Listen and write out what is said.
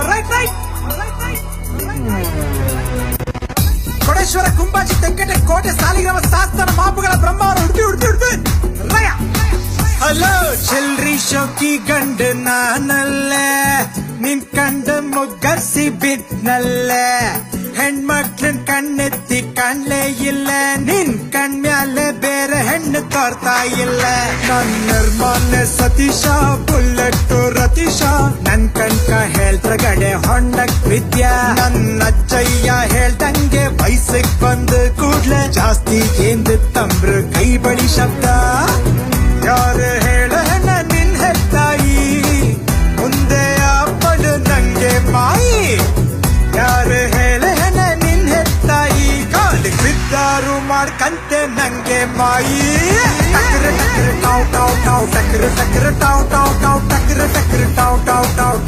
Right Kodeshwara Kumbashi Thekkatte ಕೋಟೆ ಸಾಲಿಗ್ರಾಮ ಶಾಸ್ತ್ರ ಮಾಪುಗಳ Brahmavar ಹುಡ್ತಿ ರಯ. Hello ಚಿಲ್ರಿ ಶೋಕಿ ಗಂಡ ನಾನಲ್ಲೇ, ನಿನ್ ಕಂಡ ಮುಗ್ಗರ್ಸಿ ಬಿದ್ನಲ್ಲೇ, ಹೆಣ್ಮಕ್ಳನ್ ಕಣ್ಣೆತ್ತಿ ಕಾಣ್ಲೇ ಇಲ್ಲ, ನಿನ್ ಕಣ್ಮ್ಯಾಲೆ ಬೇರೆ ಹೆಣ್ಣು ತೋರ್ತಾ ಇಲ್ಲ. ನನ್ ನಿರ್ಮಾಣ ಸತೀಶ ಬುಲ್ಲೆಟ್ ರತೀಶ, ನನ್ ಕಣ್ಕ ಹೇಳ್ತ್ರಗಡೆ ಹೊಂಡಕ್ ವಿದ್ಯಾ. ನನ್ನ ಅಜ್ಜಯ್ಯ ಹೇಳ್ದಂಗೆ ವಯಸ್ಸಿಗೆ ಬಂದು ಕೂಡ್ಲೆ ಜಾಸ್ತಿ ಏಂದು ತಂಬ್ರು ಕೈ ಬಳಿ ಶಬ್ದ. ಯಾರು ಹೇಳ ನಿನ್ ಹೆತ್ತಾಯಿ, ಮುಂದೆ ಅಪ್ಪಳು ನಂಗೆ ಮಾಯಿ. ಯಾರು ಹೇಳ ನಿನ್ ಹೆತ್ತಾಯಿ, ಕಾಲಿಗೆ ಬಿದ್ದಾರು ಮಾಡ್ಕಂತೆ ನಂಗೆ ಮಾಯಿ. ಟಕ್ರ ಟಕ್ರ ಟಾವ್ ಟಾವ್ ಟಾವ್, ಟಕ್ರ ಟಕ್ರ ಟಾವ್ ಟಾವ್ ಟಾವ್, ಟಕ್ರ ಟಕ್ರ ಟಾವ್ ಟಾವ್ ಟಾವ್.